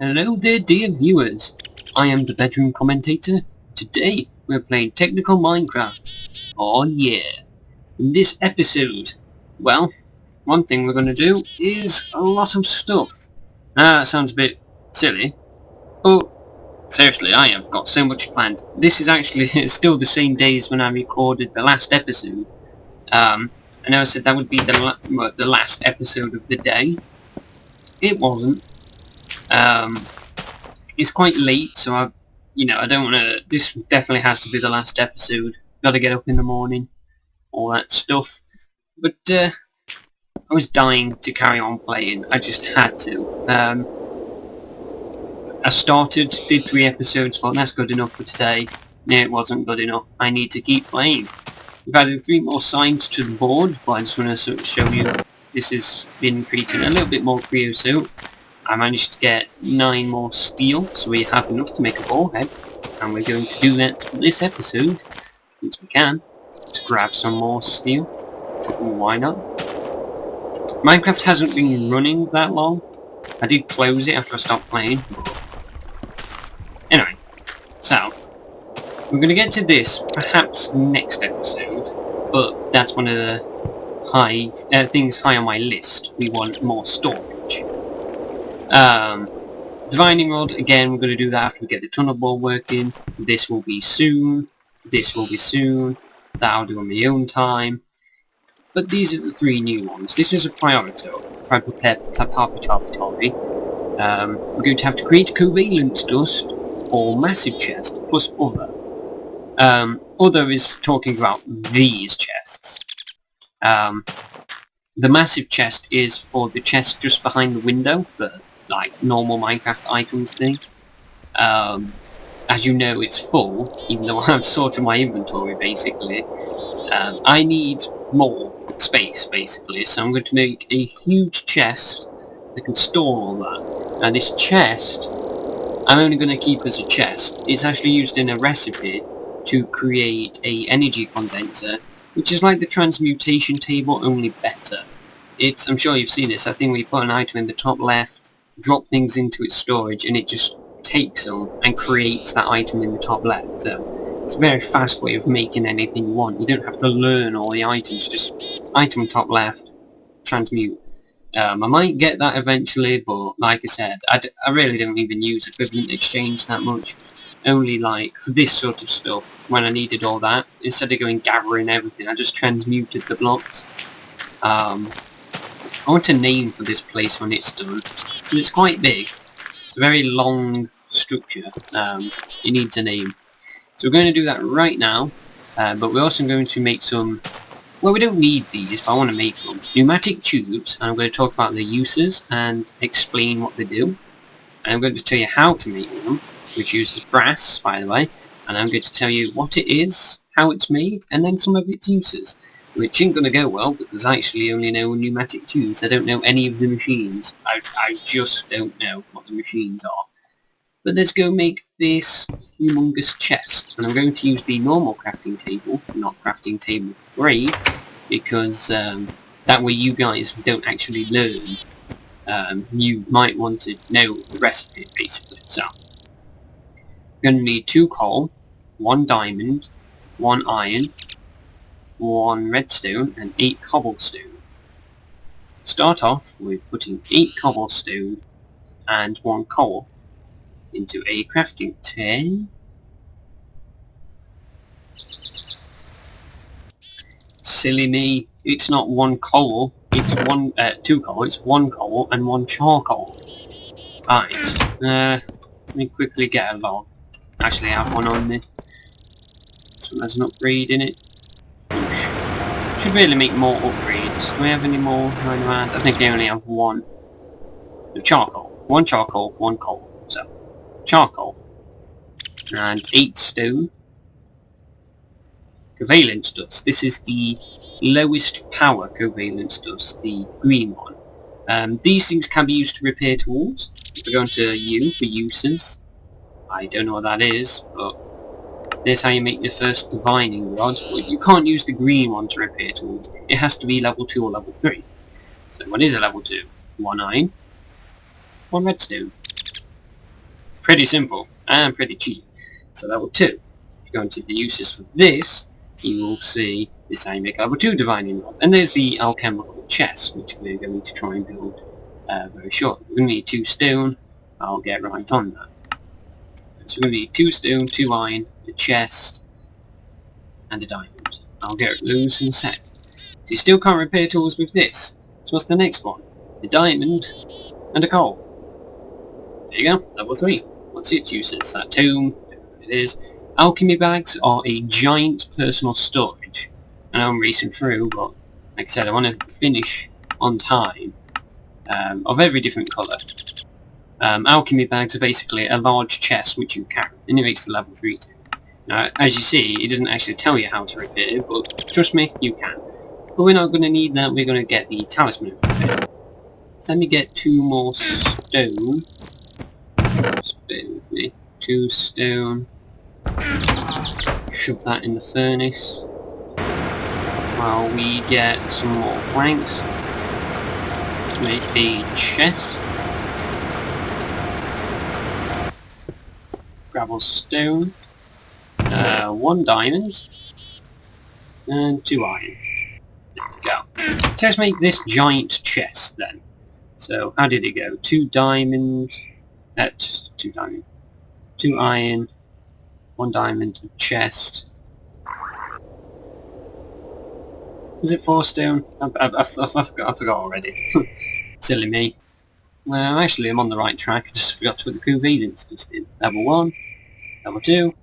Hello there, dear viewers. I am the bedroom commentator. Today we're playing technical Minecraft. Oh yeah. In this episode, well, one thing we're going to do is a lot of stuff. That sounds a bit silly, but seriously, I have got so much planned. This is actually still the same day as when I recorded the last episode. I know I said that would be the last episode of the day. It wasn't. It's quite late, so I don't want to. This definitely has to be the last episode. Got to get up in the morning, all that stuff. But I was dying to carry on playing. I just had to. I started, did 3 episodes. Thought that's good enough for today. No, it wasn't good enough. I need to keep playing. We've added 3 more signs to the board, but I just want to sort of show you. This has been creating a little bit more creosote. I managed to get 9 more steel, so we have enough to make a ball head, and we're going to do that this episode, since we can, to grab some more steel. Why not? Minecraft hasn't been running that long. I did close it after I stopped playing. Anyway, so, we're going to get to this perhaps next episode, but that's one of the things high on my list. We want more storage. Divining rod, again, we're going to do that after we get the tunnel ball working. This will be soon. This will be soon. That I'll do on my own time. But these are the 3 new ones. This is a priority. Try to prepare Tapapitory. We're going to have to create covalence dust or massive chest plus other. Other is talking about these chests. The massive chest is for the chest just behind the window, the like normal Minecraft items thing. As you know, it's full, even though I've sorted my inventory basically. I need more space basically, so I'm going to make a huge chest that can store all that. Now this chest, I'm only going to keep as a chest. It's actually used in a recipe to create a energy condenser, which is like the transmutation table, only better. I'm sure you've seen this. I think we put an item in the top left, drop things into its storage, and it just takes them and creates that item in the top left. So it's a very fast way of making anything you want. You don't have to learn all the items, just item top left, transmute. I might get that eventually, but like I said, I really don't even use equivalent exchange that much. Only like for this sort of stuff, when I needed all that, instead of going gathering everything, I just transmuted the blocks. I want a name for this place when it's done, but it's quite big. It's a very long structure. It needs a name. So we're going to do that right now, but we're also going to make some, well, we don't need these, but I want to make them. Pneumatic tubes, and I'm going to talk about their uses and explain what they do. And I'm going to tell you how to make them, which uses brass, by the way, and I'm going to tell you what it is, how it's made, and then some of its uses. Which ain't going to go well, because I actually only know pneumatic tubes. I don't know any of the machines. I just don't know what the machines are. But let's go make this humongous chest. And I'm going to use the normal crafting table, not crafting table 3, because that way you guys don't actually learn. You might want to know the recipe, basically. So, we're going to need 2 coal, 1 diamond, 1 iron, 1 redstone and 8 cobblestone. Start off with putting 8 cobblestone and 1 coal into a crafting table. Silly me, it's not 1 coal, it's 2 coal, it's 1 coal and 1 charcoal. Right, let me quickly get a log. Actually I have one on me. This one has an upgrade in it. Should really make more upgrades. Do we have any more lying around? I think I only have 1. Charcoal. 1 charcoal, 1 coal. So, charcoal. And 8 stone. Covalence dust. This is the lowest power covalence dust, the green one. These things can be used to repair tools. We're going to U for uses. I don't know what that is, but there's how you make the first divining rod. But you can't use the green one to repair tools. It has to be level 2 or level 3. So what is a level 2? 1 iron, 1 redstone. pretty simple and pretty cheap. So level 2. If you go into the uses for this, you will see this is how you make level 2 divining rod. And there's the alchemical chest, which we're going to try and build very shortly. We're going to need 2 stone. I'll get right on that. So we're going to need 2 stone, 2 iron, a chest, and a diamond. I'll get those in a sec. So you still can't repair tools with this. So what's the next one? A diamond and a coal. There you go, level 3. What's its uses? That tomb, it is. Alchemy bags are a giant personal storage. I know I'm racing through, but like I said, I want to finish on time. Of every different colour. Alchemy bags are basically a large chest which you carry, and it makes the level 3 too. Now, as you see, it doesn't actually tell you how to repair, but trust me, you can. But we're not going to need that, we're going to get the talisman of repair. So let me get 2 more stone. Just bear with me. 2 stone. Shove that in the furnace. While we get some more planks. Let's make a chest. Gravel stone. 1 diamond. And 2 iron. There we go. So let's make this giant chest then. So how did it go? 2 diamonds. 2 diamond. 2 iron. 1 diamond. A chest. Was it 4 stone? I forgot already. Silly me. Well, actually I'm on the right track. I just forgot to put the convenience just in. Level 1. Level 2.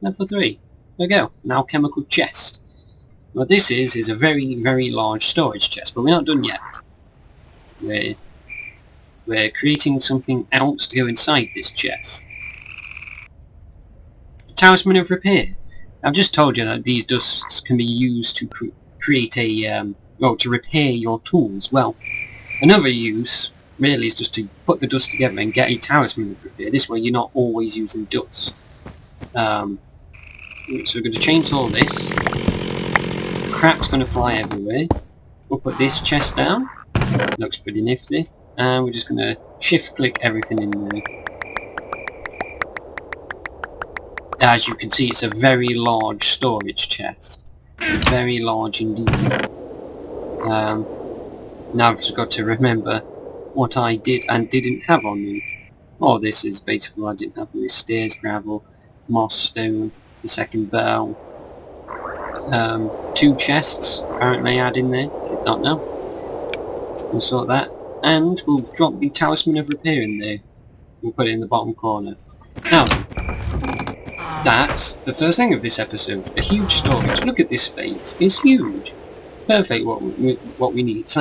Level 3. There we go. An alchemical chest. What this is a very, very large storage chest, but we're not done yet. We're creating something else to go inside this chest. Talisman of Repair. I've just told you that these dusts can be used to create a, to repair your tools. Well, another use really is just to put the dust together and get a talisman of repair. This way you're not always using dust. So we're going to chainsaw this. Crap's going to fly everywhere. We'll put this chest down. Looks pretty nifty. And we're just going to shift click everything in there. As you can see, it's a very large storage chest. Very large indeed. Now I've just got to remember what I did and didn't have on me. Oh, this is basically what I didn't have on me. Stairs, gravel, moss, stone, the second bell. 2 chests apparently I had in there. Did not know. We'll sort that. And we'll drop the talisman of repair in there. We'll put it in the bottom corner. Now then. That's the first thing of this episode. A huge storage. Look at this space. It's huge. Perfect what we need. It's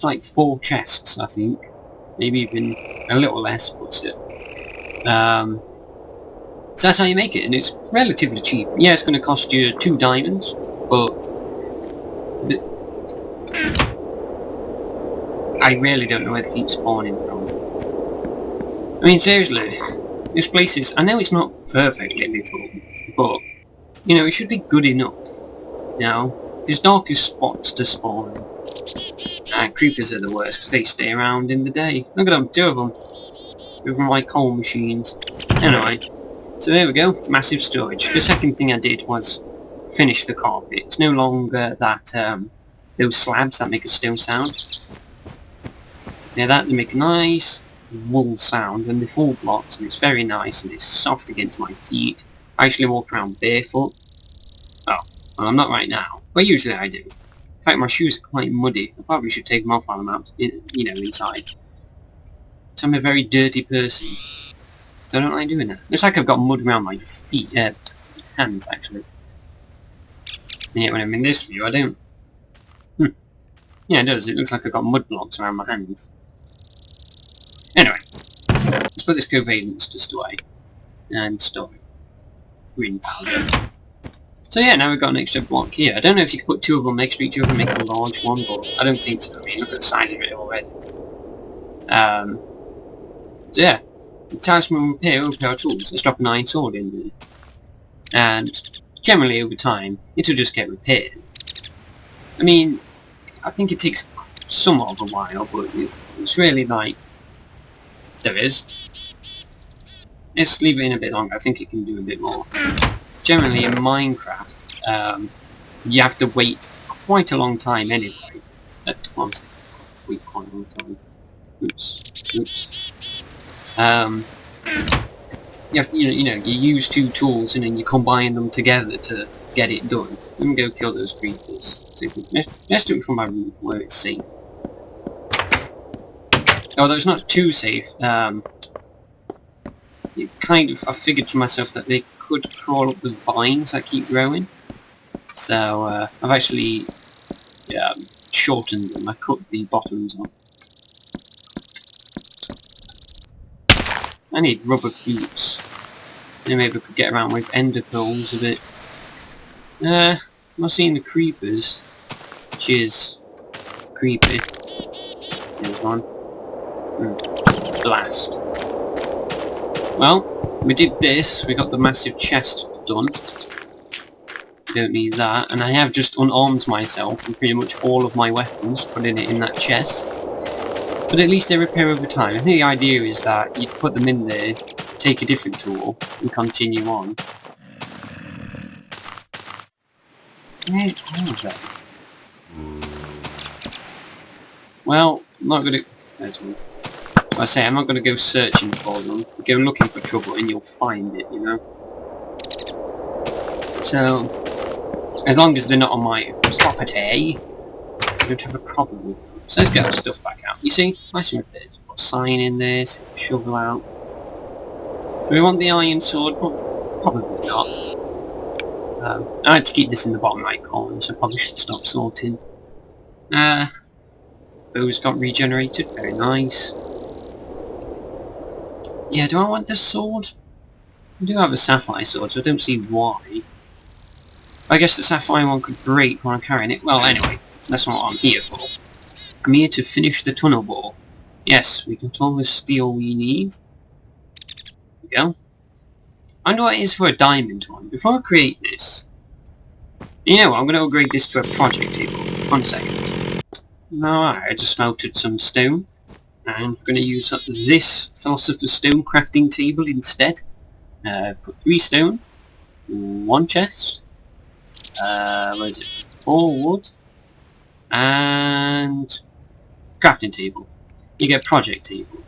like 4 chests, I think. Maybe even a little less, but still. So that's how you make it, and it's relatively cheap. Yeah, it's going to cost you 2 diamonds, but I really don't know where they keep spawning from. I mean, seriously, this place is... I know it's not perfectly little, but, you know, it should be good enough. You know, there's darkest spots to spawn. Creepers are the worst, because they stay around in the day. Look at them, 2 of them. With my coal machines. Anyway, so there we go, massive storage. The second thing I did was finish the carpet. It's no longer that, those slabs that make a stone sound. Yeah, that they make a nice wool sound, and they're full blocks, and it's very nice, and it's soft against my feet. I actually walk around barefoot. Oh, well, I'm not right now, but usually I do. In fact, my shoes are quite muddy. I probably should take them off while I'm out, inside. So I'm a very dirty person. So I don't like doing that. Looks like I've got mud around my feet, hands actually. And yet when I'm in this view, I don't. Yeah, it does. It looks like I've got mud blocks around my hands. Anyway, let's put this covalence just away. And store it. Green powder. So yeah, now we've got an extra block here. I don't know if you could put 2 of them next to each other and make a large one, but I don't think so. I mean, look at the size of it already. So yeah, the talisman repair will repair our tools. Let's drop an iron sword in there. And generally over time, it'll just get repaired. I mean, I think it takes somewhat of a while, but it's really like... There is. let's leave it in a bit longer. I think it can do a bit more. Generally in Minecraft, you have to wait quite a long time anyway. One second. Wait quite a long time. Oops. You use two tools and then you combine them together to get it done. Let me go kill those creepers. Let's do it from my roof where it's safe. Although it's not too safe. I figured to myself that they could crawl up the vines that keep growing. So I've actually shortened them. I cut the bottoms off. I need rubber boots. Then maybe I could get around with ender pearls a bit. I'm not seeing the creepers, which is creepy. There's one. Blast. Well, we did this. We got the massive chest done. Don't need that. And I have just unarmed myself and pretty much all of my weapons, putting it in that chest. But at least they repair over time. I think the idea is that you put them in there, take a different tool, and continue on. Well, I'm not gonna... There's one. I say, I'm not gonna go searching for them. Go looking for trouble and you'll find it, you know? So, as long as they're not on my property, I don't have a problem with them. So let's get our stuff back out. You see? Nice and repaired. Put a sign in there, shovel out. Do we want the iron sword? Well, probably not. I had to keep this in the bottom right corner, so I probably should stop sorting. Those got regenerated, very nice. Yeah, do I want this sword? I do have a sapphire sword, so I don't see why. I guess the sapphire one could break while I'm carrying it. Well, anyway, that's not what I'm here for. I'm here to finish the tunnel bore. Yes, we got all the steel we need. There we go. I wonder what it is for a diamond one. Before I create this, you know what, I'm going to upgrade this to a project table. 1 second. Alright, I just melted some stone. And I'm going to use up this Philosopher's Stone crafting table instead. Put 3 stone, 1 chest, where is it? 4 wood, and crafting table. You get project table.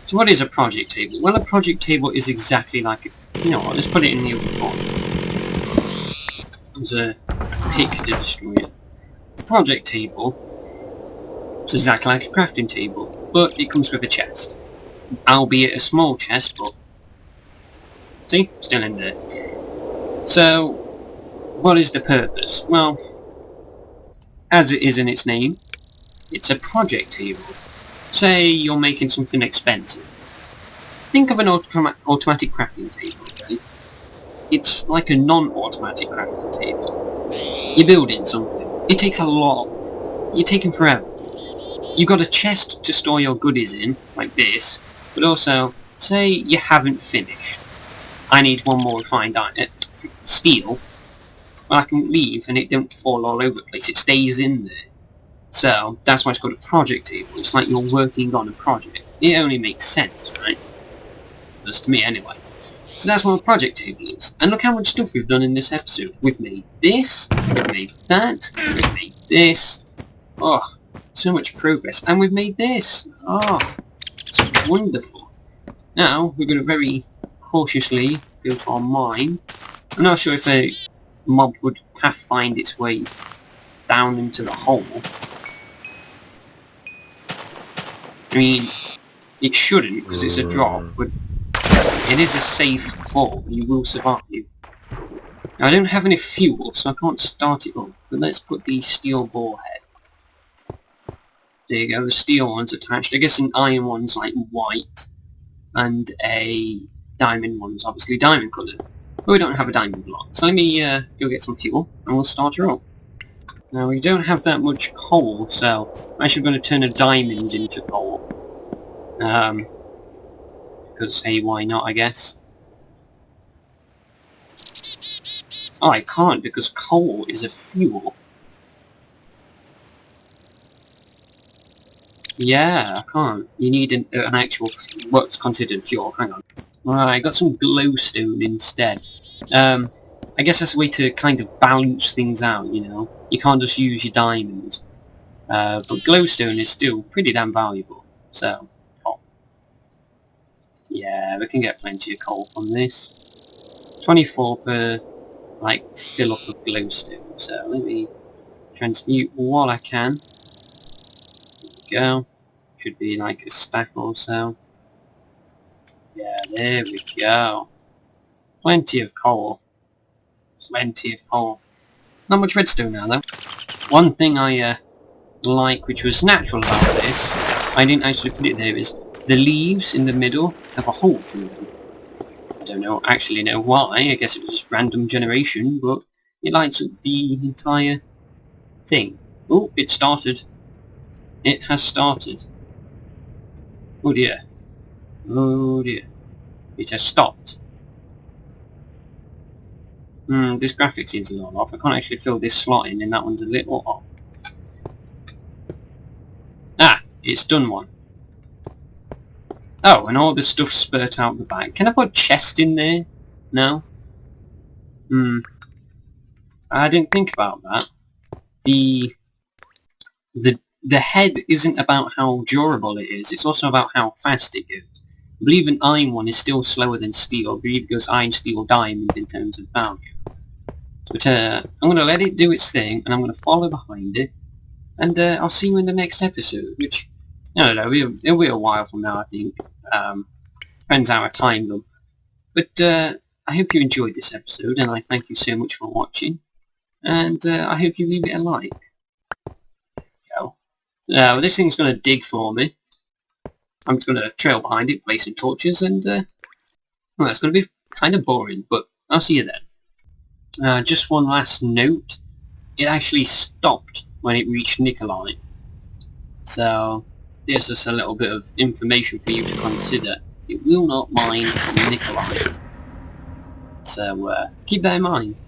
So what is a project table? Well, a project table is exactly like it. You know what, let's put it in the other corner. There's a pick to destroy it. Project table is exactly like a crafting table, but it comes with a chest. Albeit a small chest, but see? Still in there. So, what is the purpose? Well, as it is in its name, it's a project table. Say you're making something expensive. Think of an automatic crafting table, okay? It's like a non-automatic crafting table. You're building something. It takes a lot. You're taking forever. You've got a chest to store your goodies in, like this, but also, say you haven't finished. I need one more refined iron, steel. Well, I can leave and it don't fall all over the place. It stays in there. So, that's why it's called a project table. It's like you're working on a project. It only makes sense, right? That's to me, anyway. So that's what a project table is. And look how much stuff we've done in this episode. We've made this, we've made that, we've made this. Oh, so much progress. And we've made this. Oh, it's wonderful. Now, we're going to very cautiously go to our mine. I'm not sure if a mob would find its way down into the hole. I mean, it shouldn't, because it's a drop, but it is a safe fall. You will survive. Now, I don't have any fuel, so I can't start it up, but let's put the steel bore head. There you go, the steel one's attached. I guess an iron one's like white, and a diamond one's obviously diamond coloured. But we don't have a diamond block, so let me go get some fuel, and we'll start her up. Now, we don't have that much coal, so I'm actually going to turn a diamond into coal. Because, hey, why not, I guess? Oh, I can't, because coal is a fuel. Yeah, I can't. You need an actual, what's considered fuel. Hang on. Right, got some glowstone instead. I guess that's a way to kind of balance things out, you know. You can't just use your diamonds. But glowstone is still pretty damn valuable. So, oh. Yeah, we can get plenty of coal from this. 24 per, like, fill up of glowstone. So let me transmute what I can. There we go. Should be like a stack or so. Yeah, there we go. Plenty of coal. Plenty of coal. Not much redstone now though. One thing I like, which was natural about this, I didn't actually put it there, is the leaves in the middle have a hole through them. I don't actually know why, I guess it was just random generation, but it lights up the entire thing. Oh, it started. It has started. Oh dear. Oh dear. It has stopped. This graphics seems a little off. I can't actually fill this slot in, and that one's a little off. Ah, it's done one. Oh, and all the stuff spurt out the back. Can I put chest in there? No? I didn't think about that. The head isn't about how durable it is, it's also about how fast it goes. I believe an iron one is still slower than steel. I believe it goes iron, steel, diamond in terms of value. But I'm going to let it do its thing, and I'm going to follow behind it, and I'll see you in the next episode, which, I don't know, it'll be a while from now, I think. Depends how I time them. But I hope you enjoyed this episode, and I thank you so much for watching, and I hope you leave it a like. Well, this thing's going to dig for me. I'm just going to trail behind it, place some torches, and well, that's going to be kind of boring, but I'll see you then. Just one last note. It actually stopped when it reached Nikolai. So, there's just a little bit of information for you to consider. It will not mine from Nikolai. So, keep that in mind.